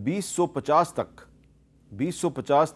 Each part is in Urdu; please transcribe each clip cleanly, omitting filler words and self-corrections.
2050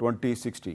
2060।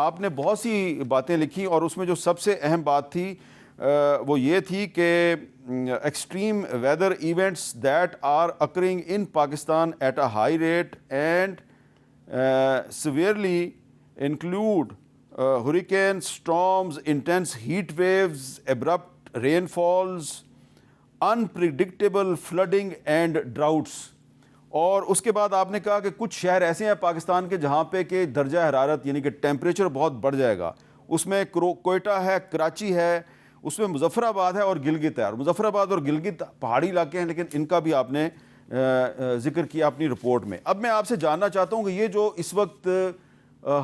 آپ نے بہت سی باتیں لکھی اور اس میں جو سب سے اہم بات تھی وہ یہ تھی کہ extreme weather events that are occurring in Pakistan at a high rate and severely include hurricane storms, intense heat waves, abrupt rain falls, unpredictable flooding and droughts. اور اس کے بعد آپ نے کہا کہ کچھ شہر ایسے ہیں پاکستان کے جہاں پہ کہ درجہ حرارت یعنی کہ ٹیمپریچر بہت بڑھ جائے گا. اس میں کوئٹہ ہے, کراچی ہے, اس میں مظفر آباد ہے اور گلگت ہے. اور مظفر آباد اور گلگت پہاڑی علاقے ہیں لیکن ان کا بھی آپ نے ذکر کیا اپنی رپورٹ میں. اب میں آپ سے جاننا چاہتا ہوں کہ یہ جو اس وقت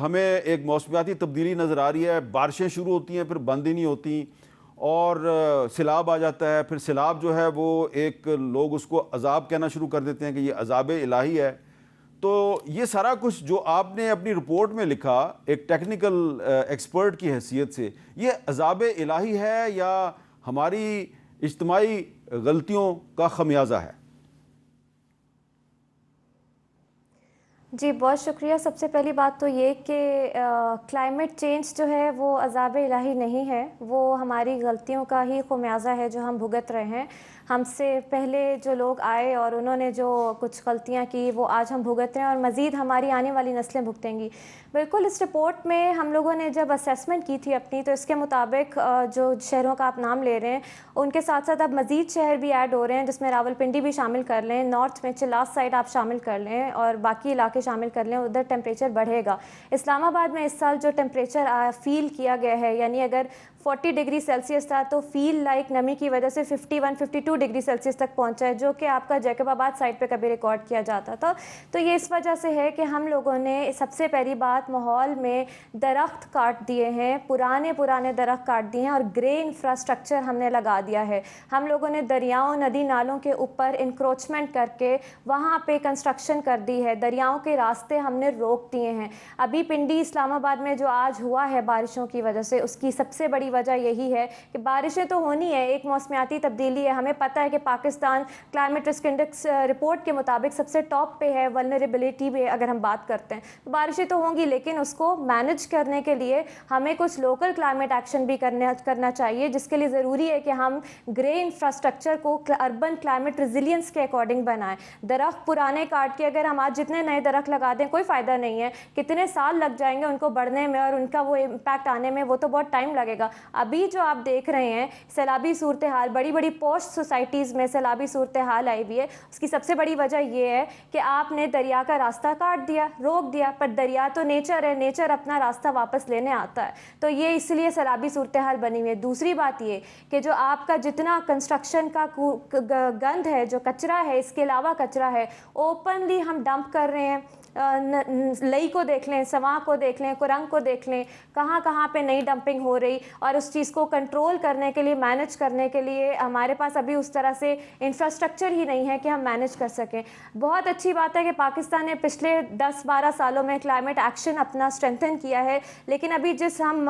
ہمیں ایک موسمیاتی تبدیلی نظر آ رہی ہے, بارشیں شروع ہوتی ہیں پھر بند ہی نہیں ہوتی اور سیلاب آ جاتا ہے, پھر سیلاب جو ہے وہ ایک لوگ اس کو عذاب کہنا شروع کر دیتے ہیں کہ یہ عذاب الہی ہے. تو یہ سارا کچھ جو آپ نے اپنی رپورٹ میں لکھا ایک ٹیکنیکل ایکسپرٹ کی حیثیت سے, یہ عذاب الہی ہے یا ہماری اجتماعی غلطیوں کا خمیازہ ہے؟ جی بہت شکریہ. سب سے پہلی بات تو یہ کہ کلائمیٹ چینج جو ہے وہ عذاب الہی نہیں ہے, وہ ہماری غلطیوں کا ہی خمیازہ ہے جو ہم بھگت رہے ہیں. ہم سے پہلے جو لوگ آئے اور انہوں نے جو کچھ غلطیاں کی وہ آج ہم بھگت رہے ہیں اور مزید ہماری آنے والی نسلیں بھگتیں گی. بالکل اس رپورٹ میں ہم لوگوں نے جب اسیسمنٹ کی تھی اپنی, تو اس کے مطابق جو شہروں کا آپ نام لے رہے ہیں ان کے ساتھ ساتھ اب مزید شہر بھی ایڈ ہو رہے ہیں, جس میں راولپنڈی بھی شامل کر لیں, نارتھ میں چلاس سائڈ آپ شامل کر لیں اور باقی علاقے شامل کر لیں, ادھر ٹیمپریچر بڑھے گا. اسلام آباد میں اس سال جو ٹیمپریچر فیل کیا گیا ہے, یعنی اگر 40 ڈگری سیلسیس تھا تو فیل لائک نمی کی وجہ سے 51-52 ڈگری سیلسیس تک پہنچا ہے, جو کہ آپ کا جیکب آباد سائڈ پہ کبھی ریکارڈ کیا جاتا تھا. تو یہ اس وجہ سے ہے کہ ہم لوگوں نے سب سے پہلی بات ماحول میں درخت کاٹ دیے ہیں, پرانے درخت کاٹ دیے ہیں اور گرے انفراسٹرکچر ہم نے لگا دیا ہے. ہم لوگوں نے دریاؤں ندی نالوں کے اوپر انکروچمنٹ کر کے وہاں پہ کنسٹرکشن کر دی ہے, دریاؤں کے راستے ہم نے روک دیے ہیں. ابھی پنڈی اسلام آباد میں جو آج ہوا ہے بارشوں کی وجہ سے, اس کی سب سے بڑی وجہ یہی ہے کہ بارشیں تو ہونی ہے, ایک موسمیاتی تبدیلی ہے. ہمیں پتہ ہے کہ Pakistan climate risk index report کے مطابق سب سے ٹاپ پہ ہے ولنریبلٹی پہ. اگر ہم بات کرتے ہیں تو بارشیں تو ہوں گی, لیکن اس کو مینج کرنے کے لیے ہمیں کچھ لوکل کلائمیٹ ایکشن بھی کرنا چاہیے, جس کے لیے ضروری ہے کہ ہم گرے انفراسٹرکچر کو اربن کلائمیٹ ریزیلینس کے اکارڈنگ بنائیں. درخت پرانے کاٹ کے اگر ہم آج جتنے نئے درخت لگا دیں کوئی فائدہ نہیں ہے, کتنے سال لگ جائیں گے ان کو بڑھنے میں اور ان کا وہ امپیکٹ آنے میں, وہ تو بہت ٹائم لگے گا. ابھی جو آپ دیکھ رہے ہیں سیلابی صورتحال, بڑی بڑی پوسٹ سوسائٹیز میں سیلابی صورتحال آئی ہوئی ہے, اس کی سب سے بڑی وجہ یہ ہے کہ آپ نے دریا کا راستہ کاٹ دیا, روک دیا. پر دریا تو نیچر ہے, نیچر اپنا راستہ واپس لینے آتا ہے, تو یہ اس لیے سیلابی صورتحال بنی ہوئی ہے. دوسری بات یہ کہ جو آپ کا جتنا کنسٹرکشن کا گند ہے, جو کچرا ہے, اس کے علاوہ کچرا ہے, اوپنلی ہم ڈمپ کر رہے ہیں. لئی کو دیکھ لیں, سواں کو دیکھ لیں, کرنگ کو دیکھ لیں, کہاں کہاں پہ نئی ڈمپنگ ہو رہی, اور اس چیز کو کنٹرول کرنے کے لیے, مینج کرنے کے لیے ہمارے پاس ابھی اس طرح سے انفراسٹرکچر ہی نہیں ہے کہ ہم مینج کر سکیں. بہت اچھی بات ہے کہ پاکستان نے پچھلے 10-12 سالوں میں کلائمیٹ ایکشن اپنا اسٹرینتھن کیا ہے, لیکن ابھی جس ہم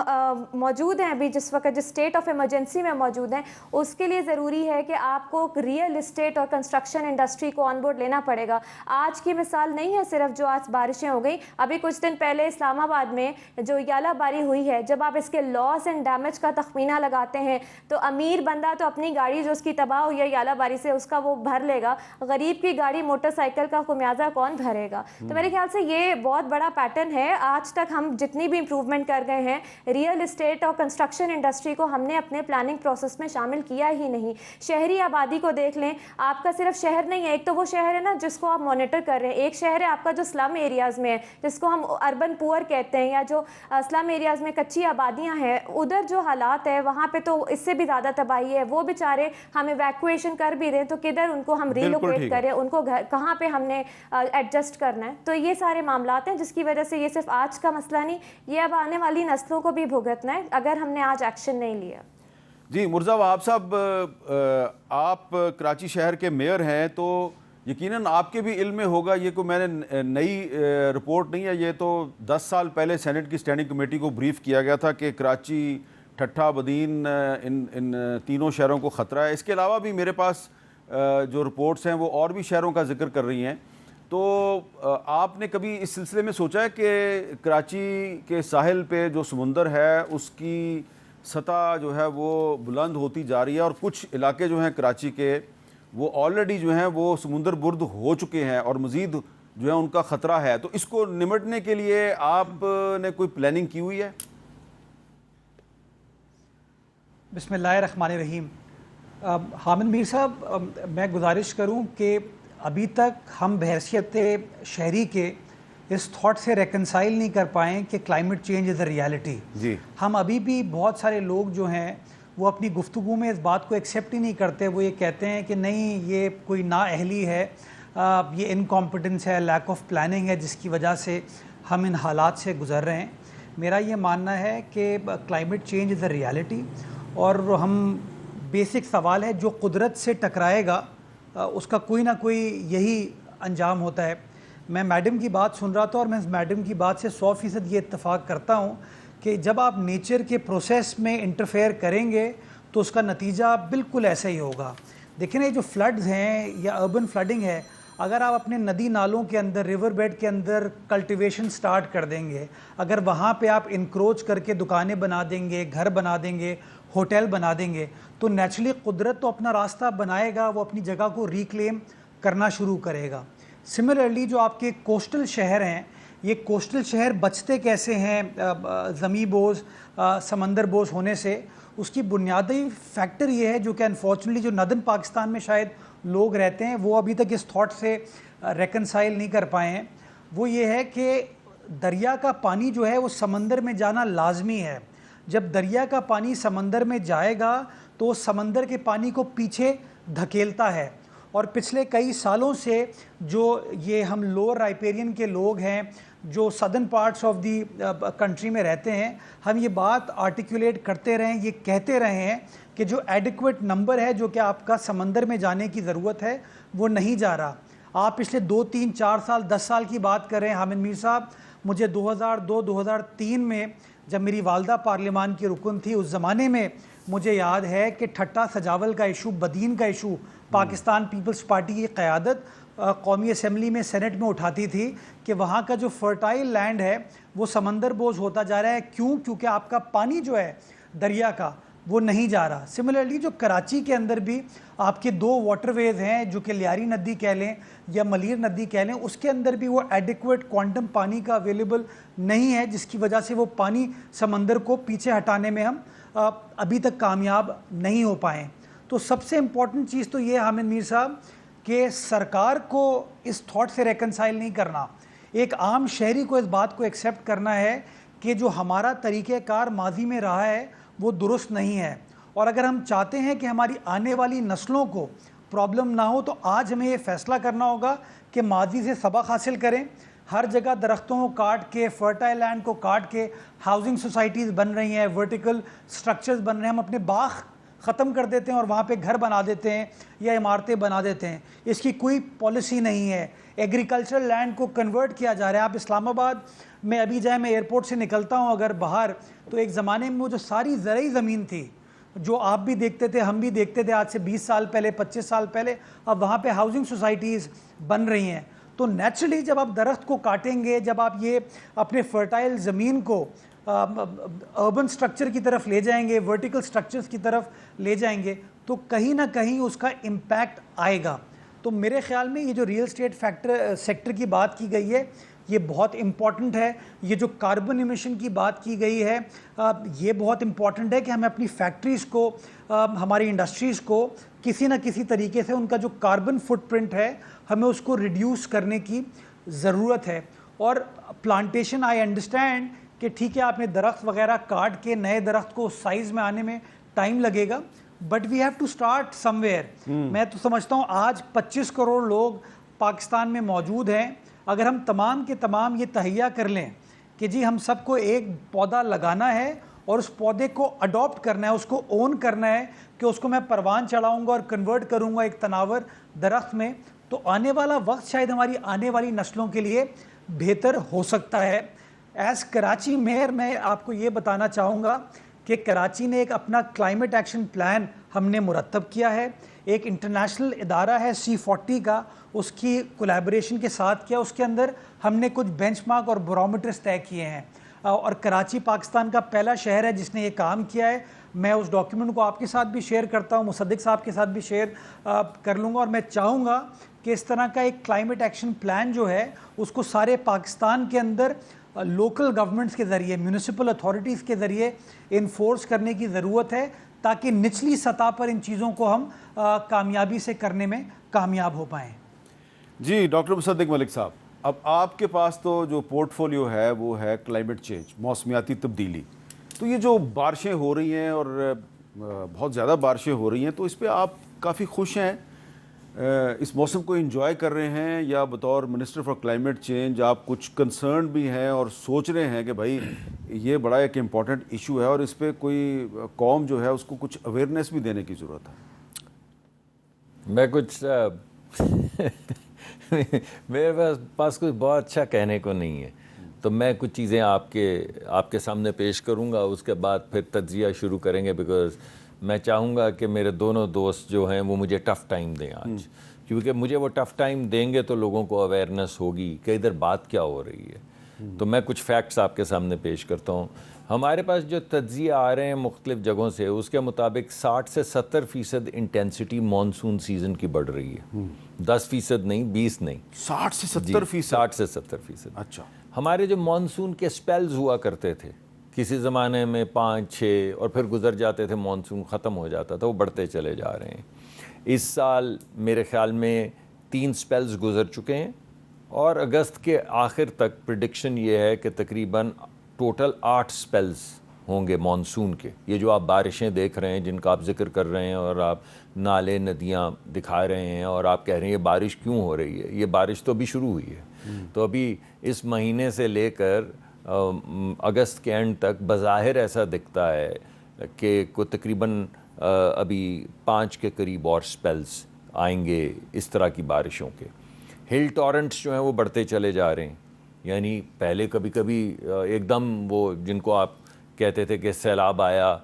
موجود ہیں, ابھی جس وقت جس اسٹیٹ آف ایمرجنسی میں موجود ہیں, اس کے لیے ضروری ہے کہ آپ کو ریئل اسٹیٹ اور کنسٹرکشن انڈسٹری کو آن بورڈ لینا پڑے گا. آج کی مثال نہیں ہے صرف جو آج بارشیں ہو گئی, ابھی کچھ دن پہلے اسلام آباد میں جو یالہ باری ہوئی ہے, جب آپ اس کے لاس اینڈ ڈیمیج کا تخمینہ لگاتے ہیں تو امیر بندہ تو اپنی گاڑی جو اس کی تباہ ہوئی ہے یالہ باری سے, اس کا وہ بھر لے گا, غریب کی گاڑی موٹر سائیکل کا خمیازہ کون بھرے گا؟ تو میرے خیال سے یہ بہت بڑا پیٹرن ہے. آج تک ہم جتنی بھی امپروومنٹ کر گئے ہیں, ریئل اسٹیٹ اور کنسٹرکشن انڈسٹری کو ہم نے اپنے پلاننگ پروسیس میں شامل کیا ہی نہیں. شہری آبادی کو دیکھ لیں, آپ کا صرف شہر نہیں ہے, ایک تو وہ شہر ہے نا جس کو آپ مانیٹر کر رہے ہیں, ایک شہر ہے آپ کا جو سلم ایریاز میں ہے, جس کو ہم اربن پور کہتے ہیں, یا جو سلم ایریاز میں کچی آبادیاں ہیں, ادھر جو حالات ہے وہاں پہ تو اس سے بھی زیادہ تباہی ہے. وہ بیچارے ہم ایویکویشن کر بھی دیں تو کدھر ان کو ہم ریلوکیٹ کریں, ان کو کہاں پہ ہم نے ایڈجسٹ کرنا ہے. تو یہ سارے معاملات ہیں جس کی وجہ سے یہ صرف آج کا مسئلہ نہیں, یہ اب آنے والی نسلوں کو بھی بھگتنا ہے اگر ہم نے آج ایکشن نہیں لیا. جی مرزا وہاب صاحب, آپ کراچی شہر کے میئر ہیں تو یقیناً آپ کے بھی علم میں ہوگا, یہ کوئی میں نے نئی رپورٹ نہیں ہے, یہ تو 10 سال پہلے سینٹ کی اسٹینڈنگ کمیٹی کو بریف کیا گیا تھا کہ کراچی, ٹھٹھہ, بدین, ان تینوں شہروں کو خطرہ ہے. اس کے علاوہ بھی میرے پاس جو رپورٹس ہیں وہ اور بھی شہروں کا ذکر کر رہی ہیں. تو آپ نے کبھی اس سلسلے میں سوچا ہے کہ کراچی کے ساحل پہ جو سمندر ہے اس کی سطح جو ہے وہ بلند ہوتی جا رہی ہے اور کچھ علاقے جو ہیں کراچی کے وہ آلریڈی جو ہیں وہ سمندر برد ہو چکے ہیں اور مزید جو ہے ان کا خطرہ ہے، تو اس کو نمٹنے کے لیے آپ نے کوئی پلاننگ کی ہوئی ہے؟ بسم اللہ الرحمن الرحیم۔ حامد میر صاحب، میں گزارش کروں کہ ابھی تک ہم بحیثیت شہری کے اس تھاٹ سے ریکنسائل نہیں کر پائیں کہ climate change is a reality. جی، ہم ابھی بھی بہت سارے لوگ جو ہیں وہ اپنی گفتگو میں اس بات کو ایکسیپٹ ہی نہیں کرتے، وہ یہ کہتے ہیں کہ نہیں یہ کوئی نااہلی ہے، یہ انکمپیٹنس ہے، لیک آف پلاننگ ہے جس کی وجہ سے ہم ان حالات سے گزر رہے ہیں۔ میرا یہ ماننا ہے کہ climate change is a reality, اور ہم بیسک سوال ہے جو قدرت سے ٹکرائے گا اس کا کوئی نہ کوئی یہی انجام ہوتا ہے۔ میں میڈم کی بات سن رہا تھا اور میں اس میڈم کی بات سے 100% یہ اتفاق کرتا ہوں کہ جب آپ نیچر کے پروسیس میں انٹرفیئر کریں گے تو اس کا نتیجہ بالکل ایسا ہی ہوگا۔ دیکھیں یہ جو فلڈز ہیں یا اربن فلڈنگ ہے، اگر آپ اپنے ندی نالوں کے اندر، ریور بیڈ کے اندر کلٹیویشن سٹارٹ کر دیں گے، اگر وہاں پہ آپ انکروچ کر کے دکانیں بنا دیں گے، گھر بنا دیں گے، ہوٹل بنا دیں گے، تو نیچرلی قدرت تو اپنا راستہ بنائے گا، وہ اپنی جگہ کو ریکلیم کرنا شروع کرے گا۔ سملرلی جو آپ کے کوسٹل شہر ہیں، یہ کوسٹل شہر بچتے کیسے ہیں زمین بوز، سمندر بوز ہونے سے؟ اس کی بنیادی فیکٹر یہ ہے جو کہ انفارچونیٹلی جو نادرن پاکستان میں شاید لوگ رہتے ہیں وہ ابھی تک اس تھاٹ سے ریکنسائل نہیں کر پائے ہیں، وہ یہ ہے کہ دریا کا پانی جو ہے وہ سمندر میں جانا لازمی ہے۔ جب دریا کا پانی سمندر میں جائے گا تو وہ سمندر کے پانی کو پیچھے دھکیلتا ہے، اور پچھلے کئی سالوں سے جو یہ ہم لوور رائپیرین کے لوگ ہیں جو southern parts of the country میں رہتے ہیں، ہم یہ بات آرٹیکولیٹ کرتے رہے ہیں، یہ کہتے رہے ہیں کہ جو ایڈیکویٹ نمبر ہے جو کہ آپ کا سمندر میں جانے کی ضرورت ہے وہ نہیں جا رہا۔ آپ پچھلے 2 3 4 سال 10 سال کی بات کریں حامد میر صاحب، مجھے 2002-2003 میں جب میری والدہ پارلیمان کی رکن تھی، اس زمانے میں مجھے یاد ہے کہ ٹھٹا سجاول کا ایشو، بدین کا ایشو پاکستان پیپلز پارٹی کی قیادت قومی اسمبلی میں سینٹ میں اٹھاتی تھی کہ وہاں کا جو فرٹائل لینڈ ہے وہ سمندر بوز ہوتا جا رہا ہے۔ کیوں؟ کیونکہ آپ کا پانی جو ہے دریا کا وہ نہیں جا رہا۔ سملرلی جو کراچی کے اندر بھی آپ کے 2 واٹر ویز ہیں جو کہ لیاری ندی کہہ لیں یا ملیر ندی کہہ لیں، اس کے اندر بھی وہ ایڈیکویٹ کوانٹم پانی کا اویلیبل نہیں ہے، جس کی وجہ سے وہ پانی سمندر کو پیچھے ہٹانے میں ہم ابھی تک کامیاب نہیں ہو پائے۔ تو سب سے امپورٹنٹ چیز تو یہ حامد میر صاحب کہ سرکار کو اس تھاٹ سے ریکنسائل نہیں کرنا، ایک عام شہری کو اس بات کو ایکسیپٹ کرنا ہے کہ جو ہمارا طریقہ کار ماضی میں رہا ہے وہ درست نہیں ہے، اور اگر ہم چاہتے ہیں کہ ہماری آنے والی نسلوں کو پرابلم نہ ہو تو آج ہمیں یہ فیصلہ کرنا ہوگا کہ ماضی سے سبق حاصل کریں۔ ہر جگہ درختوں کو کاٹ کے، فرٹائل لینڈ کو کاٹ کے ہاؤسنگ سوسائٹیز بن رہی ہیں، ورٹیکل سٹرکچرز بن رہے ہیں، ہم اپنے باغ ختم کر دیتے ہیں اور وہاں پہ گھر بنا دیتے ہیں یا عمارتیں بنا دیتے ہیں، اس کی کوئی پالیسی نہیں ہے۔ ایگریکلچرل لینڈ کو کنورٹ کیا جا رہا ہے۔ آپ اسلام آباد میں ابھی جائیں، میں ایئرپورٹ سے نکلتا ہوں اگر باہر، تو ایک زمانے میں وہ جو ساری زرعی زمین تھی جو آپ بھی دیکھتے تھے، ہم بھی دیکھتے تھے آج سے 20 سال پہلے، 25 سال پہلے، اب وہاں پہ ہاؤسنگ سوسائٹیز بن رہی ہیں۔ تو نیچرلی جب آپ درخت کو کاٹیں گے، جب آپ یہ اپنے فرٹائل زمین کو اربن سٹرکچر کی طرف لے جائیں گے، ورٹیکل سٹرکچرز کی طرف لے جائیں گے، تو کہیں نہ کہیں اس کا امپیکٹ آئے گا۔ تو میرے خیال میں یہ جو ریئل اسٹیٹ سیکٹر کی بات کی گئی ہے یہ بہت امپورٹنٹ ہے۔ یہ جو کاربن ایمیشن کی بات کی گئی ہے یہ بہت امپورٹنٹ ہے کہ ہمیں اپنی فیکٹریز کو، ہماری انڈسٹریز کو کسی نہ کسی طریقے سے ان کا جو کاربن فٹ پرنٹ ہے ہمیں اس کو ریڈیوس کرنے کی ضرورت ہے۔ اور پلانٹیشن، آئی انڈرسٹینڈ کہ ٹھیک ہے آپ نے درخت وغیرہ کاٹ کے نئے درخت کو سائز میں آنے میں ٹائم لگے گا، but we have to start some where تو سمجھتا ہوں آج 25 کروڑ لوگ پاکستان میں موجود ہیں، اگر ہم تمام کے تمام یہ تہیہ کر لیں کہ جی ہم سب کو ایک پودا لگانا ہے اور اس پودے کو اڈاپٹ کرنا ہے، اس کو اون کرنا ہے کہ اس کو میں پروان چڑھاؤں گا اور کنورٹ کروں گا ایک تناور درخت میں، تو آنے والا وقت شاید ہماری آنے والی نسلوں کے لیے بہتر ہو سکتا ہے۔ ایز کراچی میئر میں آپ کو یہ بتانا چاہوں گا کہ کراچی نے ایک اپنا کلائمیٹ ایکشن پلان ہم نے مرتب کیا ہے. ایک انٹرنیشنل ادارہ ہے C40 کا, اس کی کولیبریشن کے ساتھ کیا. اس کے اندر ہم نے کچھ بینچ مارک اور بیرومیٹرز طے کیے ہیں, اور کراچی پاکستان کا پہلا شہر ہے جس نے یہ کام کیا ہے. میں اس ڈاکیومنٹ کو آپ کے ساتھ بھی شیئر کرتا ہوں, مصدق صاحب کے ساتھ بھی شیئر کر لوں گا, اور میں چاہوں گا کہ اس طرح کا ایک کلائمیٹ ایکشن پلان جو ہے اس کو سارے پاکستان کے اندر لوکل گورنمنٹس کے ذریعے, میونسپل اتھارٹیز کے ذریعے انفورس کرنے کی ضرورت ہے, تاکہ نچلی سطح پر ان چیزوں کو ہم کامیابی سے کرنے میں کامیاب ہو پائیں. جی ڈاکٹر مصدق ملک صاحب, اب آپ کے پاس تو جو پورٹ فولیو ہے وہ ہے کلائمیٹ چینج, موسمیاتی تبدیلی. تو یہ جو بارشیں ہو رہی ہیں اور بہت زیادہ بارشیں ہو رہی ہیں, تو اس پہ آپ کافی خوش ہیں, اس موسم کو انجوائے کر رہے ہیں, یا بطور منسٹر فار کلائمیٹ چینج آپ کچھ کنسرن بھی ہیں اور سوچ رہے ہیں کہ بھائی یہ بڑا ایک امپورٹنٹ ایشو ہے اور اس پہ کوئی قوم جو ہے اس کو کچھ اویئرنیس بھی دینے کی ضرورت ہے؟ میں کچھ میرے پاس کچھ بہت اچھا کہنے کو نہیں ہے, تو میں کچھ چیزیں آپ کے سامنے پیش کروں گا, اس کے بعد پھر تجزیہ شروع کریں گے, بیکاز میں چاہوں گا کہ میرے دونوں دوست جو ہیں وہ مجھے ٹف ٹائم دیں آج, کیونکہ مجھے وہ ٹف ٹائم دیں گے تو لوگوں کو اویئرنیس ہوگی کہ ادھر بات کیا ہو رہی ہے. تو میں کچھ فیکٹس آپ کے سامنے پیش کرتا ہوں. ہمارے پاس جو تجزیے آ رہے ہیں مختلف جگہوں سے, اس کے مطابق 60 سے 70% انٹینسٹی مانسون سیزن کی بڑھ رہی ہے. 10% نہیں, 20 نہیں, 60 سے 70%. 60 سے 70%. اچھا. ہمارے جو مانسون کے سپیلز ہوا کرتے تھے کسی زمانے میں 5-6 اور پھر گزر جاتے تھے, مانسون ختم ہو جاتا تھا, وہ بڑھتے چلے جا رہے ہیں. اس سال میرے خیال میں 3 سپیلز گزر چکے ہیں, اور اگست کے آخر تک پریڈکشن یہ ہے کہ تقریباً ٹوٹل 8 سپیلز ہوں گے مانسون کے. یہ جو آپ بارشیں دیکھ رہے ہیں, جن کا آپ ذکر کر رہے ہیں, اور آپ نالے ندیاں دکھا رہے ہیں, اور آپ کہہ رہے ہیں یہ بارش کیوں ہو رہی ہے, یہ بارش تو ابھی شروع ہوئی ہے. تو ابھی اس مہینے سے لے کر اگست کے اینڈ تک بظاہر ایسا دکھتا ہے کہ کوئی تقریباً ابھی 5 کے قریب اور سپیلز آئیں گے اس طرح کی بارشوں کے. ہل ٹورنٹس جو ہیں وہ بڑھتے چلے جا رہے ہیں, یعنی پہلے کبھی کبھی ایک دم وہ جن کو آپ کہتے تھے کہ سیلاب آیا,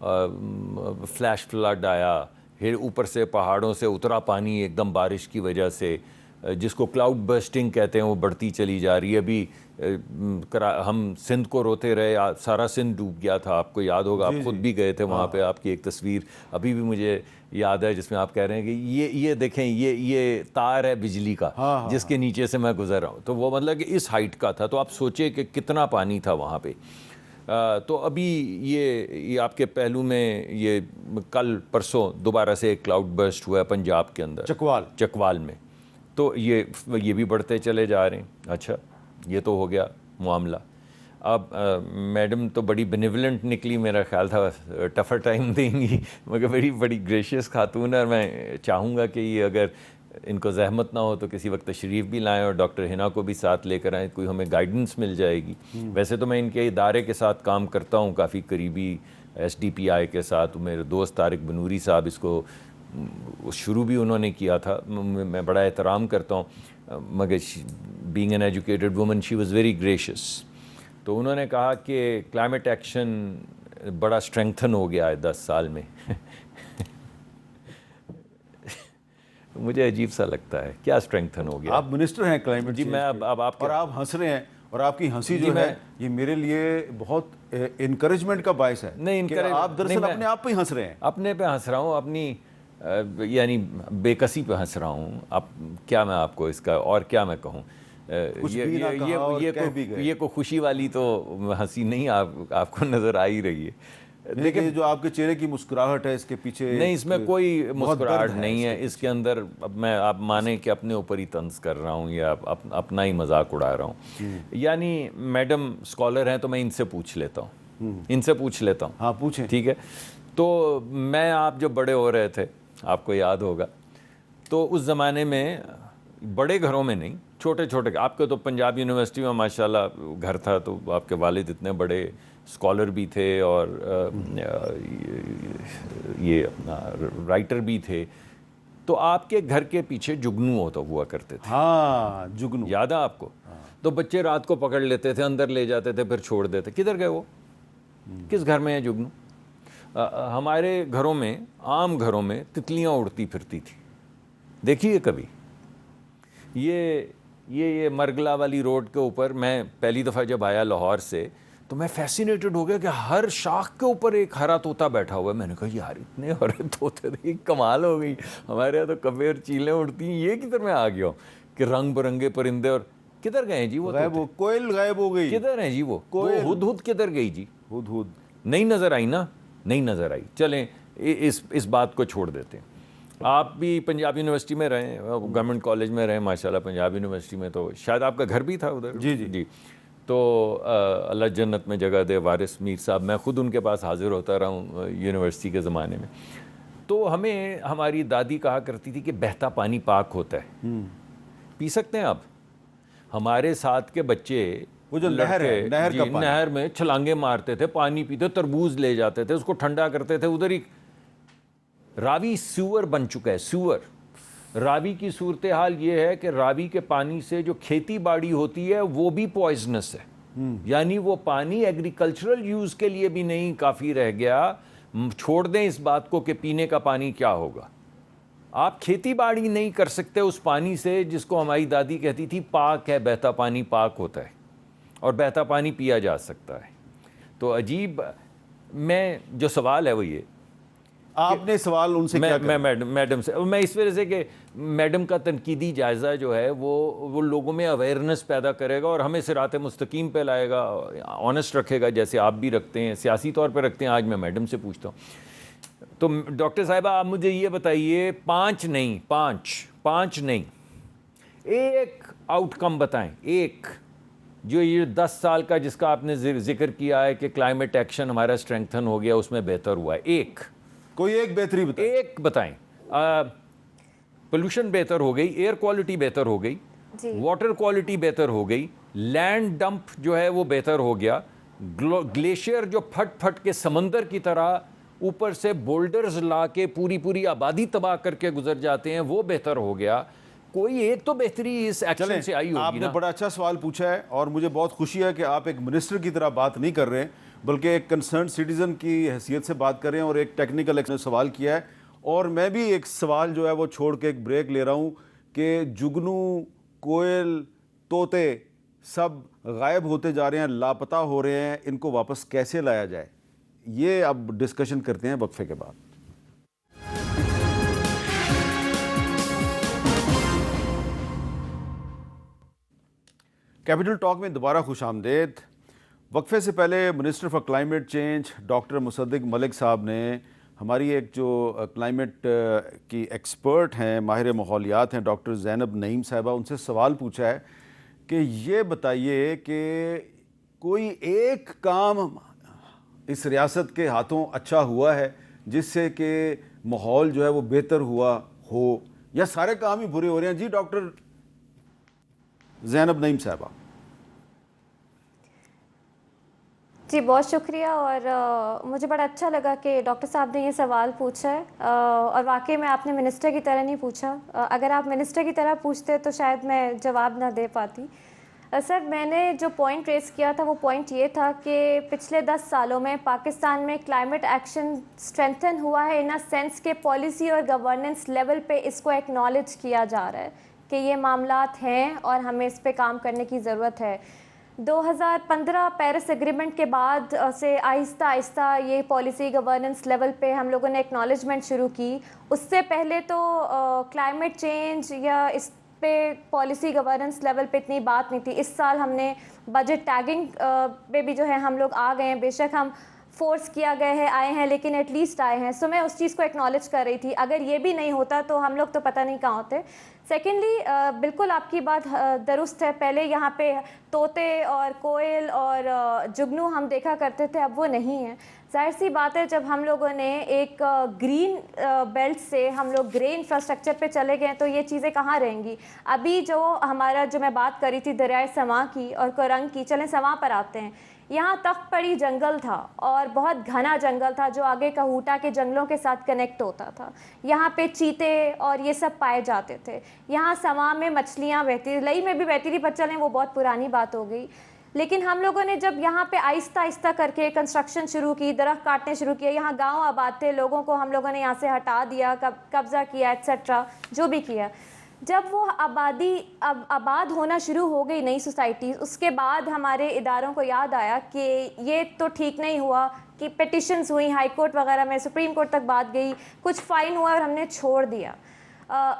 فلیش فلڈ آیا, پھر اوپر سے پہاڑوں سے اترا پانی ایک دم بارش کی وجہ سے, جس کو کلاؤڈ برسٹنگ کہتے ہیں, وہ بڑھتی چلی جا رہی ہے. ابھی ہم سندھ کو روتے رہے, سارا سندھ ڈوب گیا تھا, آپ کو یاد ہوگا, آپ خود بھی گئے تھے وہاں پہ. آپ کی ایک تصویر ابھی بھی مجھے یاد ہے جس میں آپ کہہ رہے ہیں کہ یہ دیکھیں یہ تار ہے بجلی کا جس کے نیچے سے میں گزر رہا ہوں. تو وہ مطلب کہ اس ہائٹ کا تھا, تو آپ سوچیں کہ کتنا پانی تھا وہاں پہ. تو ابھی یہ آپ کے پہلو میں یہ کل پرسوں دوبارہ سے ایک کلاؤڈ برسٹ ہوا ہے پنجاب کے اندر, چکوال میں. تو یہ بھی بڑھتے چلے جا رہے ہیں. اچھا, یہ تو ہو گیا معاملہ. اب میڈم تو بڑی بینیولنٹ نکلی, میرا خیال تھا ٹفر ٹائم دیں گی, مگر بڑی گریشیس خاتون ہے, اور میں چاہوں گا کہ یہ اگر ان کو زحمت نہ ہو تو کسی وقت تشریف بھی لائیں, اور ڈاکٹر ہنا کو بھی ساتھ لے کر آئیں, کوئی ہمیں گائیڈنس مل جائے گی. ویسے تو میں ان کے ادارے کے ساتھ کام کرتا ہوں کافی قریبی, SDPI کے ساتھ. میرے دوست طارق بنوری صاحب اس کو شروع بھی انہوں نے کیا تھا, میں بڑا احترام کرتا ہوں, مگر being an educated woman she was very gracious. تو انہوں نے کہا کہ کلائمیٹ ایکشن بڑا اسٹرینگتھن ہو گیا ہے 10 سال میں. مجھے عجیب سا لگتا ہے, کیا اسٹرینگتھن ہو گیا؟ آپ منسٹر ہیں کلائمیٹ جی, میں اب آپ اور آپ ہنس رہے ہیں, اور آپ کی ہنسی جو ہے یہ میرے لیے بہت انکریجمنٹ کا باعث ہے. نہیں, آپ دراصل اپنے آپ پہ ہی ہنس رہے ہیں. اپنے پہ ہنس رہا ہوں, اپنی یعنی بے کسی پہ ہنس رہا ہوں. اب کیا میں آپ کو اس کا اور کیا میں کہوں, یہ کو خوشی والی تو ہنسی نہیں آپ کو نظر آ ہی رہی ہے. لیکن جو آپ کے چہرے کی مسکراہٹ ہے اس کے پیچھے نہیں, اس میں کوئی مسکراہٹ نہیں ہے. اس کے اندر اب میں آپ مانیں کہ اپنے اوپر ہی طنز کر رہا ہوں یا اپنا ہی مذاق اڑا رہا ہوں. یعنی میڈم اسکالر ہیں تو میں ان سے پوچھ لیتا ہوں. ہاں پوچھیں. ٹھیک ہے. تو میں, آپ جو بڑے ہو رہے تھے آپ کو یاد ہوگا, تو اس زمانے میں بڑے گھروں میں نہیں, چھوٹے چھوٹے, آپ کے تو پنجاب یونیورسٹی میں ماشاءاللہ گھر تھا, تو آپ کے والد اتنے بڑے اسکالر بھی تھے اور یہ اپنا رائٹر بھی تھے. تو آپ کے گھر کے پیچھے جگنو ہوا کرتے تھے. ہاں, جگنو یاد ہے آپ کو؟ تو بچے رات کو پکڑ لیتے تھے, اندر لے جاتے تھے, پھر چھوڑ دیتے. کدھر گئے وہ؟ کس گھر میں ہے جگنو؟ ہمارے گھروں میں، عام گھروں میں تتلیاں اڑتی پھرتی تھی، دیکھیے کبھی یہ مرگلا والی روڈ کے اوپر میں پہلی دفعہ جب آیا لاہور سے تو میں فیسینیٹڈ ہو گیا کہ ہر شاخ کے اوپر ایک ہرا طوطا بیٹھا ہوا ہے. میں نے کہا یار اتنے ہرے طوطے تھے، کمال ہو گئی. ہمارے یہاں تو کبے اور چیلیں اڑتی ہیں، یہ کدھر میں آ گیا ہوں کہ رنگ برنگے پرندے. اور کدھر گئے جی وہ غائب ہو، کوئل غائب ہو گئی. کدھر ہیں جی وہ ہد کدھر گئی جی؟ ہد نہیں نظر آئی نا، نہیں نظر آئی. چلیں اس بات کو چھوڑ دیتے ہیں. آپ بھی پنجاب یونیورسٹی میں رہے، گورنمنٹ کالج میں رہے ماشاءاللہ. پنجاب یونیورسٹی میں تو شاید آپ کا گھر بھی تھا ادھر. جی جی جی. تو اللہ جنت میں جگہ دے وارث میر صاحب، میں خود ان کے پاس حاضر ہوتا رہا ہوں یونیورسٹی کے زمانے میں. تو ہمیں ہماری دادی کہا کرتی تھی کہ بہتا پانی پاک ہوتا ہے، پی سکتے ہیں آپ. ہمارے ساتھ کے بچے وہ جو نہر ہے، نہر کا پانی، نہر میں چھلانگے مارتے تھے، پانی پیتے، تربوز لے جاتے تھے، اس کو ٹھنڈا کرتے تھے. ادھر ہی راوی سیور بن چکا ہے، سیور. راوی کی صورتحال یہ ہے کہ راوی کے پانی سے جو کھیتی باڑی ہوتی ہے وہ بھی پوائزنس ہے، یعنی وہ پانی ایگریکلچرل یوز کے لیے بھی نہیں کافی رہ گیا. چھوڑ دیں اس بات کو کہ پینے کا پانی کیا ہوگا. آپ کھیتی باڑی نہیں کر سکتے اس پانی سے جس کو ہماری دادی کہتی تھی پاک ہے، بہتا پانی پاک ہوتا ہے اور بہتا پانی پیا جا سکتا ہے. تو عجیب، میں جو سوال ہے وہ یہ، آپ نے سوال ان سے کیا میں میڈم سے، میں اس وجہ سے کہ میڈم کا تنقیدی جائزہ جو ہے وہ لوگوں میں اویئرنیس پیدا کرے گا اور ہمیں صراط مستقیم پہ لائے گا، آنیسٹ رکھے گا جیسے آپ بھی رکھتے ہیں، سیاسی طور پہ رکھتے ہیں. آج میں میڈم سے پوچھتا ہوں. تو ڈاکٹر صاحبہ آپ مجھے یہ بتائیے، پانچ نہیں ایک آؤٹ کم بتائیں، ایک جو یہ 10 سال کا جس کا آپ نے ذکر کیا ہے کہ کلائمیٹ ایکشن ہمارا اسٹرینگتھن ہو گیا، اس میں بہتر ہوا ہے. کوئی ایک بہتری بتائیں. ایک بتائیں. پولوشن بہتر ہو گئی، ایئر کوالٹی بہتر ہو گئی، واٹر کوالٹی بہتر ہو گئی، لینڈ ڈمپ جو ہے وہ بہتر ہو گیا، گلیشیئر جو پھٹ پھٹ کے سمندر کی طرح اوپر سے بولڈرز لا کے پوری آبادی تباہ کر کے گزر جاتے ہیں، وہ بہتر ہو گیا. کوئی ایک تو بہتری اس ایکشن سے آئی ہوگی نا. آپ نے بڑا اچھا سوال پوچھا ہے اور مجھے بہت خوشی ہے کہ آپ ایک منسٹر کی طرح بات نہیں کر رہے ہیں بلکہ ایک کنسرن سٹیزن کی حیثیت سے بات کر رہے ہیں اور ایک ٹیکنیکل سوال کیا ہے. اور میں بھی ایک سوال جو ہے وہ چھوڑ کے ایک بریک لے رہا ہوں کہ جگنو، کوئل، طوطے سب غائب ہوتے جا رہے ہیں، لاپتہ ہو رہے ہیں، ان کو واپس کیسے لایا جائے، یہ اب ڈسکشن کرتے ہیں وقفے کے بعد. کیپٹل ٹاک میں دوبارہ خوش آمدید. وقفے سے پہلے minister for climate change doctor مصدق ملک صاحب نے ہماری ایک جو کلائمیٹ کی ایکسپرٹ ہیں، ماہر ماحولیات ہیں، ڈاکٹر زینب نعیم صاحبہ، ان سے سوال پوچھا ہے کہ یہ بتائیے کہ کوئی ایک کام اس ریاست کے ہاتھوں اچھا ہوا ہے جس سے کہ ماحول جو ہے وہ بہتر ہوا ہو، یا سارے کام ہی برے ہو رہے ہیں؟ جی ڈاکٹر زینب نعیم صاحبہ. جی بہت شکریہ، اور مجھے بڑا اچھا لگا کہ ڈاکٹر صاحب نے یہ سوال پوچھا ہے، اور واقعی میں آپ نے منسٹر کی طرح نہیں پوچھا. اگر آپ منسٹر کی طرح پوچھتے تو شاید میں جواب نہ دے پاتی. سر، میں نے جو پوائنٹ ریز کیا تھا وہ پوائنٹ یہ تھا کہ پچھلے 10 سالوں میں پاکستان میں کلائمیٹ ایکشن اسٹرینتھن ہوا ہے ان اے سینس کہ پالیسی اور گورننس لیول پہ اس کو ایکنالج کیا جا رہا ہے کہ یہ معاملات ہیں اور ہمیں اس پہ کام کرنے کی ضرورت ہے. 2015 پیرس ایگریمنٹ کے بعد سے آہستہ آہستہ یہ پالیسی گورننس لیول پہ ہم لوگوں نے ایکنالجمنٹ شروع کی. اس سے پہلے تو کلائمیٹ چینج یا اس پہ پالیسی گورننس لیول پہ اتنی بات نہیں تھی. اس سال ہم نے بجٹ ٹیگنگ پہ بھی جو ہے ہم لوگ آ گئے ہیں، بے شک ہم فورس کیا گئے ہیں آئے ہیں، لیکن ایٹ لیسٹ آئے ہیں. سو میں اس چیز کو ایکنالج کر رہی تھی. اگر یہ بھی نہیں ہوتا تو ہم لوگ تو پتہ نہیں کہاں ہوتے. سیکنڈلی، بالکل آپ کی بات درست ہے. پہلے یہاں پہ طوطے اور کوئل اور جگنو ہم دیکھا کرتے تھے، اب وہ نہیں ہیں. ظاہر سی بات ہے، جب ہم لوگوں نے ایک گرین بیلٹ سے ہم لوگ گرے انفراسٹرکچر پہ چلے گئے تو یہ چیزیں کہاں رہیں گی. ابھی جو میں بات کری تھی دریائے سواں کی اور کرنگ کی، چلیں سواں پر آتے ہیں. یہاں تخت پڑی جنگل تھا اور بہت گھنا جنگل تھا جو آگے کہوٹا کے جنگلوں کے ساتھ کنیکٹ ہوتا تھا. یہاں پہ چیتے اور یہ سب پائے جاتے تھے. یہاں سواں میں مچھلیاں بہتی، لئی میں بھی بہتی تھی، پر چلیں وہ بہت پرانی بات ہو گئی. لیکن ہم لوگوں نے جب یہاں پہ آہستہ آہستہ کر کے کنسٹرکشن شروع کی, درخت کاٹنے شروع کیے, یہاں گاؤں آباد تھے, لوگوں کو ہم لوگوں نے یہاں سے ہٹا دیا, قبضہ کیا ایٹسیٹرا, جو بھی کیا. جب وہ آباد ہونا شروع ہو گئی نئی سوسائٹیز, اس کے بعد ہمارے اداروں کو یاد آیا کہ یہ تو ٹھیک نہیں ہوا, کہ پیٹیشنز ہوئی ہائی کورٹ وغیرہ میں, سپریم کورٹ تک بات گئی, کچھ فائن ہوا اور ہم نے چھوڑ دیا.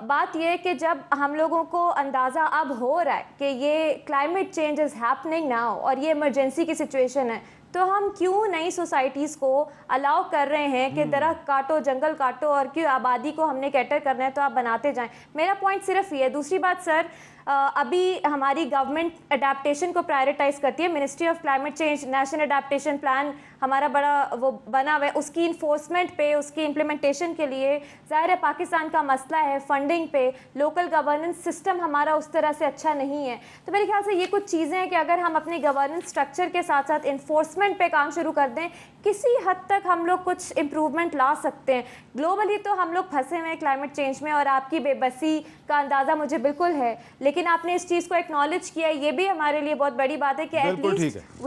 بات یہ ہے کہ جب ہم لوگوں کو اندازہ اب ہو رہا ہے کہ یہ climate change is happening now اور یہ ایمرجنسی کی سچویشن ہے, تو ہم کیوں نئی سوسائٹیز کو الاؤ کر رہے ہیں کہ درخت کاٹو, جنگل کاٹو, اور کیوں آبادی کو ہم نے کیٹر کرنا ہے تو آپ بناتے جائیں. میرا پوائنٹ صرف یہ ہے. دوسری بات سر, ابھی ہماری گورنمنٹ اڈیپٹیشن کو پرائرٹائز کرتی ہے. Ministry of climate change national adaptation plan ہمارا بڑا وہ بنا ہوا ہے, اس کی انفورسمنٹ پہ, اس کی امپلیمنٹیشن کے لیے ظاہر ہے پاکستان کا مسئلہ ہے فنڈنگ پہ. لوکل گورننس سسٹم ہمارا اس طرح سے اچھا نہیں ہے. تو میرے خیال سے یہ کچھ چیزیں ہیں کہ اگر ہم اپنی گورننس اسٹرکچر کے ساتھ ساتھ انفورسمنٹ پہ کام شروع کر دیں, کسی حد تک ہم لوگ کچھ امپروومنٹ لا سکتے ہیں. گلوبلی تو ہم لوگ پھنسے ہوئے ہیں کلائمیٹ چینج میں, اور آپ کی بے بسی کا اندازہ مجھے بالکل ہے, لیکن آپ نے اس چیز کو ایکنالج کیا, یہ بھی ہمارے لیے بہت بڑی بات ہے کہ at least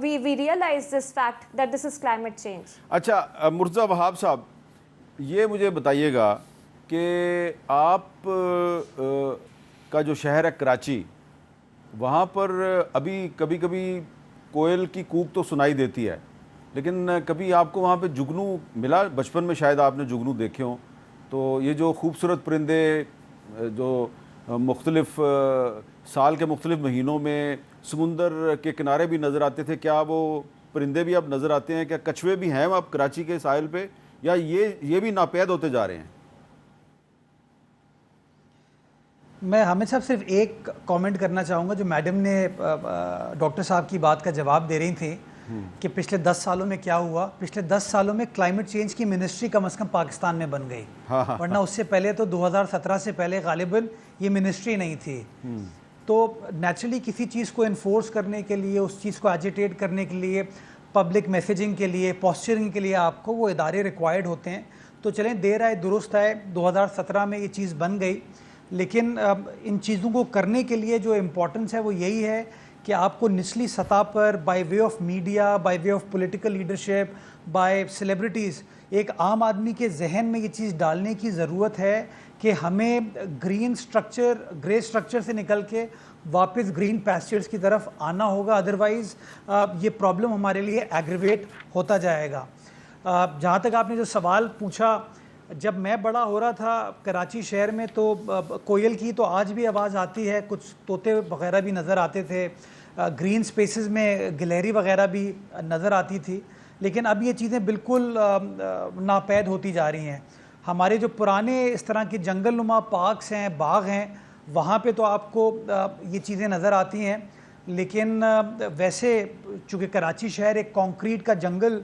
we realize this fact that this is climate change. اچھا مرتضیٰ وہاب صاحب, یہ مجھے بتائیے گا کہ آپ کا جو شہر ہے کراچی, وہاں پر ابھی کبھی کبھی کوئل کی کوک تو سنائی دیتی ہے, لیکن کبھی آپ کو وہاں پہ جگنو ملا؟ بچپن میں شاید آپ نے جگنو دیکھے ہوں. تو یہ جو خوبصورت پرندے جو مختلف سال کے مختلف مہینوں میں سمندر کے کنارے بھی نظر آتے تھے, کیا وہ پرندے بھی اب نظر آتے ہیں؟ کیا کچھوے بھی ہیں اب کراچی کے ساحل پہ, یا یہ بھی ناپید ہوتے جا رہے ہیں؟ میں حامد صاحب صرف ایک کامنٹ کرنا چاہوں گا. جو میڈم نے ڈاکٹر صاحب کی بات کا جواب دے رہی تھیں کہ پچھلے 10 سالوں میں کیا ہوا, پچھلے 10 سالوں میں کلائمیٹ چینج کی منسٹری کم از کم پاکستان میں بن گئی, ورنہ اس سے پہلے تو 2017 سے پہلے غالباً یہ منسٹری نہیں تھی. تو نیچرلی کسی چیز کو انفورس کرنے کے لیے, اس چیز کو ایجیٹیٹ کرنے کے لیے, پبلک میسیجنگ کے لیے, پوسچرنگ کے لیے آپ کو وہ ادارے ریکوائرڈ ہوتے ہیں. تو چلیں دیر آئے درست آئے, 2017 میں یہ چیز بن گئی. لیکن ان چیزوں کو کرنے کے لیے جو امپورٹنس ہے وہ یہی ہے کہ آپ کو نچلی سطح پر by way of media, by way of political leadership, by celebrities, ایک عام آدمی کے ذہن میں یہ چیز ڈالنے کی ضرورت ہے کہ ہمیں گرین سٹرکچر, گرے سٹرکچر سے نکل کے واپس گرین پیسچرز کی طرف آنا ہوگا, ادروائز یہ پرابلم ہمارے لیے ایگریویٹ ہوتا جائے گا. جہاں تک آپ نے جو سوال پوچھا, جب میں بڑا ہو رہا تھا کراچی شہر میں تو کوئل کی تو آج بھی آواز آتی ہے, کچھ طوطے وغیرہ بھی نظر آتے تھے, گرین سپیسز میں گلیری وغیرہ بھی نظر آتی تھی. لیکن اب یہ چیزیں بالکل ناپید ہوتی جا رہی ہیں. ہمارے جو پرانے اس طرح کے جنگل نما پارکس ہیں, باغ ہیں, وہاں پہ تو آپ کو یہ چیزیں نظر آتی ہیں. لیکن ویسے چونکہ کراچی شہر ایک کانکریٹ کا جنگل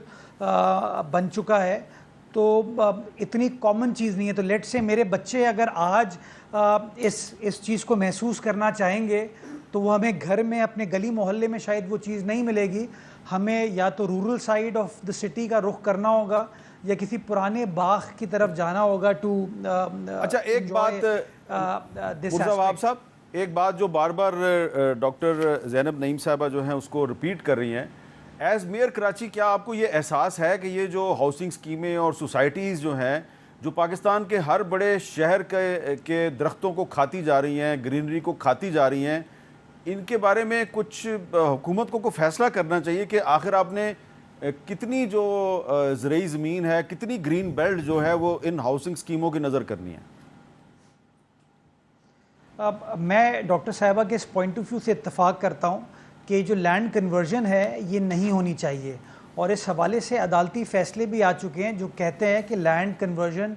بن چکا ہے تو اتنی کامن چیز نہیں ہے. تو لیٹ سے میرے بچے اگر آج اس چیز کو محسوس کرنا چاہیں گے تو وہ ہمیں گھر میں اپنے گلی محلے میں شاید وہ چیز نہیں ملے گی. ہمیں یا تو rural side of the city کا رخ کرنا ہوگا یا کسی پرانے باغ کی طرف جانا ہوگا ٹو. اچھا ایک بات مرتضیٰ وہاب صاحب, ایک بات جو بار بار ڈاکٹر زینب نعیم صاحبہ جو ہیں اس کو ریپیٹ کر رہی ہیں, ایز میئر کراچی کیا آپ کو یہ احساس ہے کہ یہ جو ہاؤسنگ اسکیمیں اور سوسائٹیز جو ہیں جو پاکستان کے ہر بڑے شہر کے درختوں کو کھاتی جا رہی ہیں, گرینری کو کھاتی جا رہی ہیں, ان کے بارے میں کچھ حکومت کو کوئی فیصلہ کرنا چاہیے کہ آخر آپ نے کتنی جو زرعی زمین ہے, کتنی گرین بیلٹ جو ہے وہ ان ہاؤسنگ اسکیموں کی نظر کرنی ہے؟ میں ڈاکٹر صاحبہ کے اس پوائنٹ آف ویو سے اتفاق کرتا ہوں کہ جو لینڈ کنورژن ہے یہ نہیں ہونی چاہیے, اور اس حوالے سے عدالتی فیصلے بھی آ چکے ہیں جو کہتے ہیں کہ لینڈ کنورژن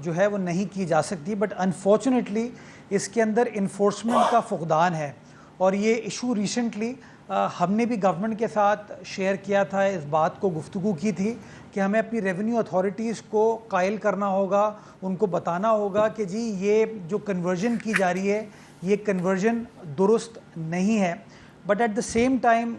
جو ہے وہ نہیں کی جا سکتی. بٹ انفارچونیٹلی اس کے اندر انفورسمنٹ کا فقدان ہے, اور یہ ایشو ریسنٹلی ہم نے بھی گورنمنٹ کے ساتھ شیئر کیا تھا, اس بات کو گفتگو کی تھی کہ ہمیں اپنی ریونیو اتھارٹیز کو قائل کرنا ہوگا, ان کو بتانا ہوگا کہ جی یہ جو کنورژن کی جا رہی ہے یہ کنورژن درست نہیں ہے. But at the same time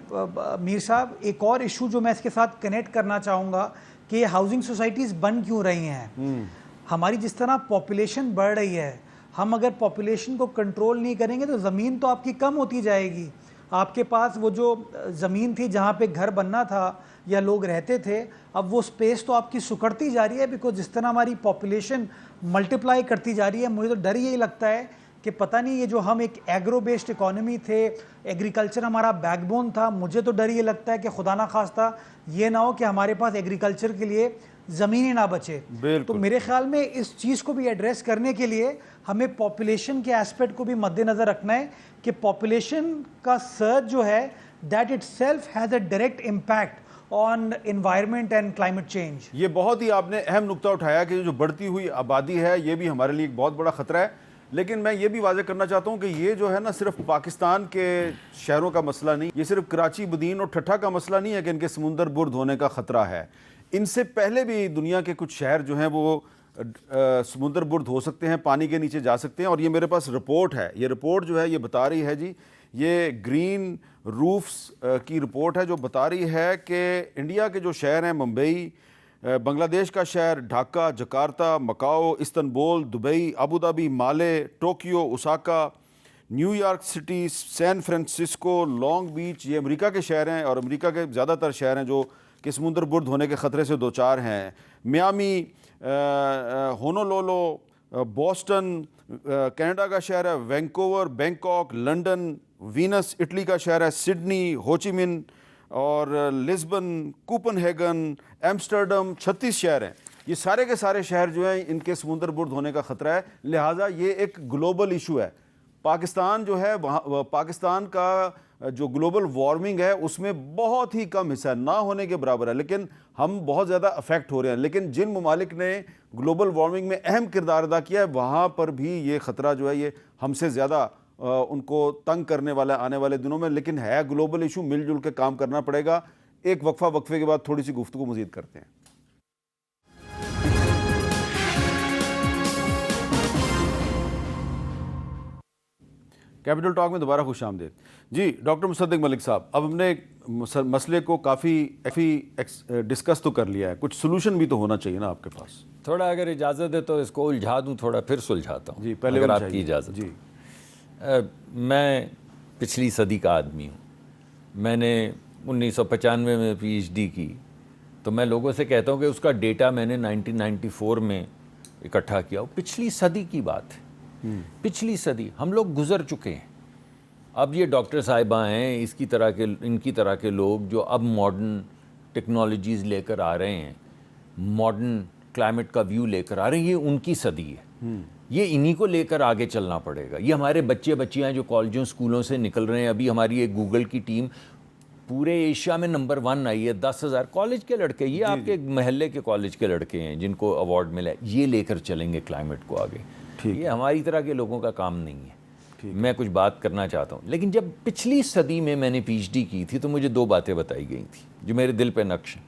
Mir صاحب ایک اور ایشو جو میں اس کے ساتھ کنیکٹ کرنا چاہوں گا کہ یہ ہاؤسنگ سوسائٹیز بن کیوں رہی ہیں. ہماری جس طرح پاپولیشن بڑھ رہی ہے, ہم اگر پاپولیشن کو کنٹرول نہیں کریں گے تو زمین تو آپ کی کم ہوتی جائے گی. آپ کے پاس وہ جو زمین تھی جہاں پہ گھر بننا تھا یا لوگ رہتے تھے، اب وہ سپیس تو آپ کی سکڑتی جا رہی ہے، بیکاز جس طرح ہماری پاپولیشن ملٹیپلائی کرتی جا رہی ہے. مجھے تو ڈر یہی لگتا ہے کہ پتہ نہیں یہ جو ہم ایک ایگرو بیسڈ اکانومی تھے، ایگریکلچر ہمارا بیک بون تھا، مجھے تو ڈر یہ لگتا ہے کہ خدا نہ خواستہ یہ نہ ہو کہ ہمارے پاس ایگریکلچر کے لیے زمین ہی نہ بچے. تو میرے خیال میں اس چیز کو بھی ایڈریس کرنے کے لیے ہمیں پاپولیشن کے ایسپیکٹ کو بھی مد نظر رکھنا ہے کہ پاپولیشن کا سرج جو ہے that it self has a direct impact on environment and climate change. یہ بہت ہی آپ نے اہم نقطہ اٹھایا کہ جو بڑھتی ہوئی آبادی ہے یہ بھی ہمارے لیے ایک بہت بڑا خطرہ ہے. لیکن میں یہ بھی واضح کرنا چاہتا ہوں کہ یہ جو ہے نا صرف پاکستان کے شہروں کا مسئلہ نہیں، یہ صرف کراچی، بدین اور ٹھٹھا کا مسئلہ نہیں ہے کہ ان کے سمندر برد ہونے کا خطرہ ہے. ان سے پہلے بھی دنیا کے کچھ شہر جو ہیں وہ سمندر برد ہو سکتے ہیں، پانی کے نیچے جا سکتے ہیں. اور یہ میرے پاس رپورٹ ہے، یہ رپورٹ جو ہے یہ بتا رہی ہے جی، یہ گرین روفس کی رپورٹ ہے جو بتا رہی ہے کہ انڈیا کے جو شہر ہیں، ممبئی، بنگلہ دیش کا شہر Dhaka, Jakarta, Macau, Istanbul, Dubai, Abu Dhabi, Male, Tokyo, Osaka, New York City, San Francisco, Long Beach, یہ امریکہ کے شہر ہیں اور امریکہ کے زیادہ تر شہر ہیں جو کہ سمندر برد ہونے کے خطرے سے دوچار ہیں. میامی، ہونولولو، بوسٹن کینیڈا کا شہر ہے، Vancouver, Bangkok, London, Venice Italy کا شہر ہے، سڈنی، ہوچی من اور لسبن، کوپن ہیگن، ایمسٹرڈم، 36 شہر ہیں. یہ سارے کے سارے شہر جو ہیں ان کے سمندر برد ہونے کا خطرہ ہے. لہٰذا یہ ایک گلوبل ایشو ہے. پاکستان جو ہے پاکستان کا جو گلوبل وارمنگ ہے اس میں بہت ہی کم حصہ نہ ہونے کے برابر ہے، لیکن ہم بہت زیادہ افیکٹ ہو رہے ہیں. لیکن جن ممالک نے گلوبل وارمنگ میں اہم کردار ادا کیا ہے وہاں پر بھی یہ خطرہ جو ہے یہ ہم سے زیادہ ان کو تنگ کرنے والا آنے والے دنوں میں. لیکن ہے گلوبل ایشو، مل جل کے کام کرنا پڑے گا. ایک وقفے کے بعد تھوڑی سی گفتگو مزید کرتے ہیں. کیپٹل ٹاک میں دوبارہ خوش آمدید. جی ڈاکٹر مصدق ملک صاحب، اب ہم نے مسئلے کو کافی ڈسکس تو کر لیا ہے، کچھ سلوشن بھی تو ہونا چاہیے نا آپ کے پاس. تھوڑا اگر اجازت ہے تو اس کو الجھا دوں، تھوڑا پھر سلجھاتا ہوں. جی پہلے اگر آپ کی اجازت. جی میں پچھلی صدی کا آدمی ہوں. میں نے 1995 میں پی ایچ ڈی کی، تو میں لوگوں سے کہتا ہوں کہ اس کا ڈیٹا میں نے 1994 میں اکٹھا کیا. پچھلی صدی کی بات ہے، پچھلی صدی. ہم لوگ گزر چکے ہیں. اب یہ ڈاکٹر صاحبہ ہیں، ان کی طرح کے لوگ جو اب ماڈرن ٹیکنالوجیز لے کر آ رہے ہیں، ماڈرن کلائمیٹ کا ویو لے کر آ رہے ہیں، یہ ان کی صدی ہے. یہ انہی کو لے کر آگے چلنا پڑے گا. یہ ہمارے بچے بچیاں جو کالجوں اسکولوں سے نکل رہے ہیں، ابھی ہماری ایک گوگل کی ٹیم پورے ایشیا میں نمبر 1 آئی ہے. 10,000 کالج کے لڑکے، یہ آپ کے محلے کے کالج کے لڑکے ہیں جن کو ایوارڈ ملا ہے. یہ لے کر چلیں گے کلائمیٹ کو آگے. یہ ہماری طرح کے لوگوں کا کام نہیں ہے. میں کچھ بات کرنا چاہتا ہوں. لیکن جب پچھلی صدی میں نے پی ایچ ڈی کی تھی تو مجھے 2 باتیں بتائی گئی تھیں جو میرے دل پہ نقش ہیں.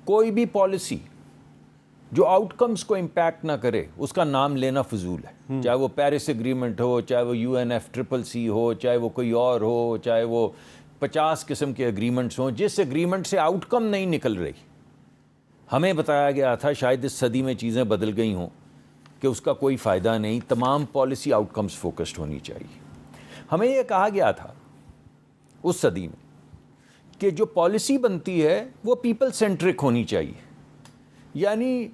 کوئی بھی پالیسی جو آؤٹ کمز کو امپیکٹ نہ کرے اس کا نام لینا فضول ہے. چاہے وہ پیرس ایگریمنٹ ہو، چاہے وہ UNFCCC ہو، چاہے وہ کوئی اور ہو، چاہے وہ 50 قسم کے ایگریمنٹس ہوں. جس ایگریمنٹ سے آؤٹ کم نہیں نکل رہی، ہمیں بتایا گیا تھا، شاید اس صدی میں چیزیں بدل گئی ہوں، کہ اس کا کوئی فائدہ نہیں. تمام پالیسی آؤٹ کمز فوکسڈ ہونی چاہیے. ہمیں یہ کہا گیا تھا اس صدی میں کہ جو پالیسی بنتی ہے وہ پیپل سینٹرک ہونی چاہیے. یعنی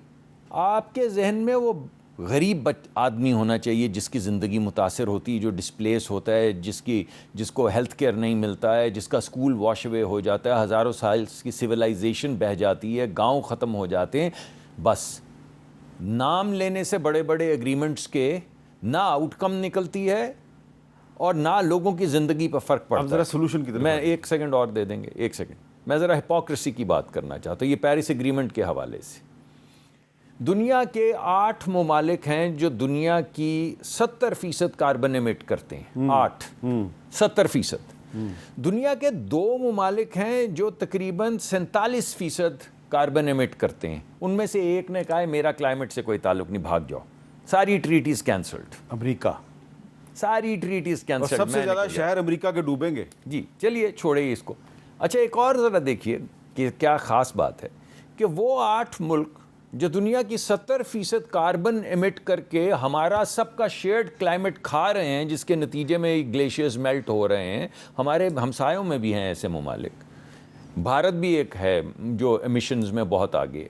آپ کے ذہن میں وہ غریب آدمی ہونا چاہیے جس کی زندگی متاثر ہوتی ہے، جو ڈسپلیس ہوتا ہے، جس کو ہیلتھ کیئر نہیں ملتا ہے، جس کا اسکول واش اوے ہو جاتا ہے، ہزاروں سال کی سویلائزیشن بہہ جاتی ہے، گاؤں ختم ہو جاتے ہیں. بس نام لینے سے بڑے بڑے ایگریمنٹس کے نہ آؤٹ کم نکلتی ہے اور نہ لوگوں کی زندگی پر فرق پڑتا ہے. ذرا سولوشن کی طرف میں 1 سیکنڈ اور دے دیں گے، 1 سیکنڈ. میں ذرا ہپوکریسی کی بات کرنا چاہتا ہوں. یہ پیرس ایگریمنٹ کے حوالے سے دنیا کے 8 ممالک ہیں جو دنیا کی 70% کاربن ایمٹ کرتے ہیں. 8 70%. دنیا کے 2 ممالک ہیں جو تقریباً 47% کاربن ایمٹ کرتے ہیں. ان میں سے ایک نے کہا ہے میرا کلائمیٹ سے کوئی تعلق نہیں، بھاگ جاؤ. ساری ٹریٹیز کینسلڈ. امریکہ، ساری ٹریٹیز کینسلڈ. سب سے زیادہ شہر امریکہ کے ڈوبیں گے. جی چلیے چھوڑے اس کو. اچھا ایک اور ذرا دیکھیے کہ کیا خاص بات ہے کہ وہ 8 ملک جو دنیا کی 70% کاربن ایمٹ کر کے ہمارا سب کا شیئرڈ کلائمیٹ کھا رہے ہیں، جس کے نتیجے میں گلیشیئرز میلٹ ہو رہے ہیں. ہمارے ہمسایوں میں بھی ہیں ایسے ممالک. بھارت بھی ایک ہے جو ایمیشنز میں بہت آگے ہے.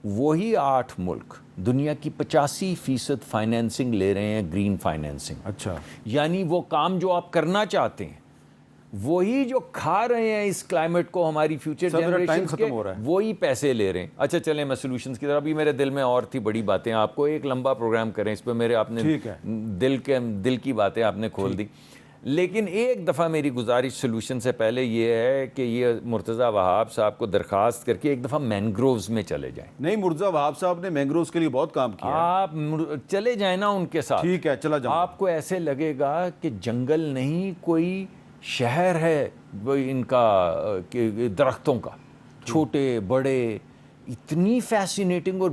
وہی 8 ملک دنیا کی 85% فائنینسنگ لے رہے ہیں، گرین فائنینسنگ. اچھا، یعنی وہ کام جو آپ کرنا چاہتے ہیں وہی جو کھا رہے ہیں اس کلائمیٹ کو، ہماری فیوچر جنریشنز کے، وہی پیسے لے رہے ہیں. اچھا چلیں میں سولوشنز کی طرف، ابھی میرے دل میں اور تھی بڑی باتیں، آپ کو ایک لمبا پروگرام کریں اس پہ، میرے آپ نے دل کی باتیں آپ نے کھول دی. لیکن ایک دفعہ میری گزارش سولوشن سے پہلے یہ ہے کہ یہ مرتضی وہاب صاحب کو درخواست کر کے ایک دفعہ مینگرووز میں چلے جائیں. نہیں، مرتضی وہاب صاحب نے مینگرووز کے لیے بہت کام کیا. آپ چلے جائیں نا ان کے ساتھ. ٹھیک ہے، چلا جاؤں. آپ کو ایسے لگے گا کہ جنگل نہیں کوئی شہر ہے ان کا، درختوں کا، چھوٹے بڑے، اتنی فیسینیٹنگ اور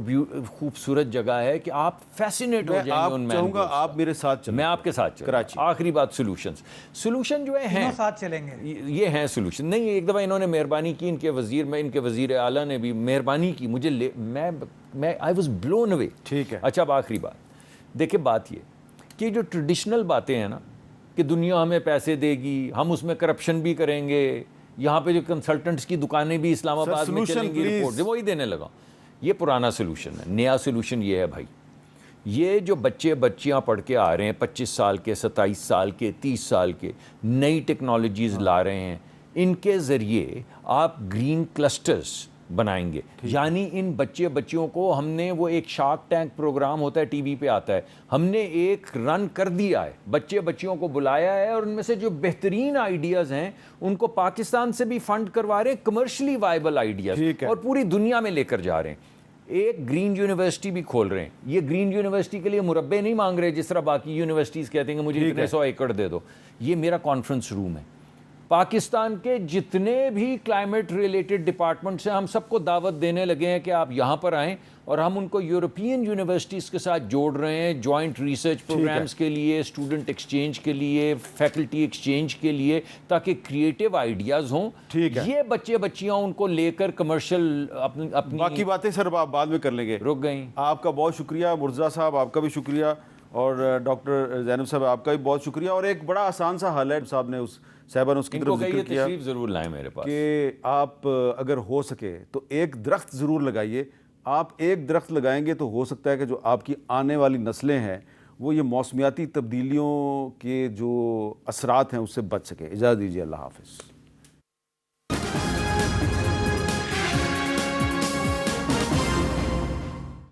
خوبصورت جگہ ہے کہ آپ فیسینیٹ ہو جائیں گے ان میں. چاہوں گا آپ میرے ساتھ چلیں. میں آپ کے ساتھ چلوں. کراچی. آخری بات سولوشن جو ہیں ساتھ چلیں گے، یہ ہیں سولوشن. نہیں، ایک دفعہ انہوں نے مہربانی کی، ان کے وزیر اعلیٰ نے بھی مہربانی کی، مجھے میں آئی واز بلون اوے. ٹھیک ہے. اچھا اب آخری بات دیکھیں، بات یہ کہ جو ٹریڈیشنل باتیں ہیں نا کہ دنیا ہمیں پیسے دے گی، ہم اس میں کرپشن بھی کریں گے، یہاں پہ جو کنسلٹنٹس کی دکانیں بھی اسلام آباد میں چلیں گی، رپورٹ وہی دینے لگا. یہ پرانا سولوشن ہے. نیا سولوشن یہ ہے بھائی، یہ جو بچیاں پڑھ کے آ رہے ہیں 25 سال کے، 27 سال کے، 30 سال کے، نئی ٹیکنالوجیز لا رہے ہیں، ان کے ذریعے آپ گرین کلسٹرز بنائیں گے. یعنی ان بچیوں کو ہم نے، وہ ایک شارک ٹینک پروگرام ہوتا ہے ٹی وی پہ آتا ہے، ہم نے ایک رن کر دیا ہے، بچیوں کو بلایا ہے، اور ان میں سے جو بہترین آئیڈیاز ہیں ان کو پاکستان سے بھی فنڈ کروا رہے ہیں، کمرشلی وائبل آئیڈیاز، اور پوری دنیا میں لے کر جا رہے ہیں. ایک گرین یونیورسٹی بھی کھول رہے ہیں. یہ گرین یونیورسٹی کے لیے مربع نہیں مانگ رہے جس طرح باقی یونیورسٹیز کہتے ہیں کہ مجھے اتنے 100 ایکڑ دے دو. یہ میرا کانفرنس روم ہے. پاکستان کے جتنے بھی کلائمیٹ ریلیٹڈ ڈپارٹمنٹس ہیں، ہم سب کو دعوت دینے لگے ہیں کہ آپ یہاں پر آئیں، اور ہم ان کو یورپین یونیورسٹیز کے ساتھ جوڑ رہے ہیں، جوائنٹ ریسرچ پروگرامز کے لیے، اسٹوڈنٹ ایکسچینج کے لیے، فیکلٹی ایکسچینج کے لیے، تاکہ کریٹیو آئیڈیاز ہوں. یہ بچیاں ان کو لے کر کمرشل اپنی باقی باتیں سر آپ بعد میں کر لیں گے. رک گئیں. آپ کا بہت شکریہ مرتضیٰ صاحب، آپ کا بھی شکریہ، اور ڈاکٹر زینب صاحب آپ کا بھی بہت شکریہ. اور ایک بڑا آسان سا حل ہے، صاحب نے صاحبہ نے اس کی طرف ذکر کیا تشریف ضرور لائیں میرے پاس، کہ آپ اگر ہو سکے تو ایک درخت ضرور لگائیے. آپ ایک درخت لگائیں گے تو ہو سکتا ہے کہ جو آپ کی آنے والی نسلیں ہیں وہ یہ موسمیاتی تبدیلیوں کے جو اثرات ہیں اس سے بچ سکیں. اجازت دیجیے، اللہ حافظ.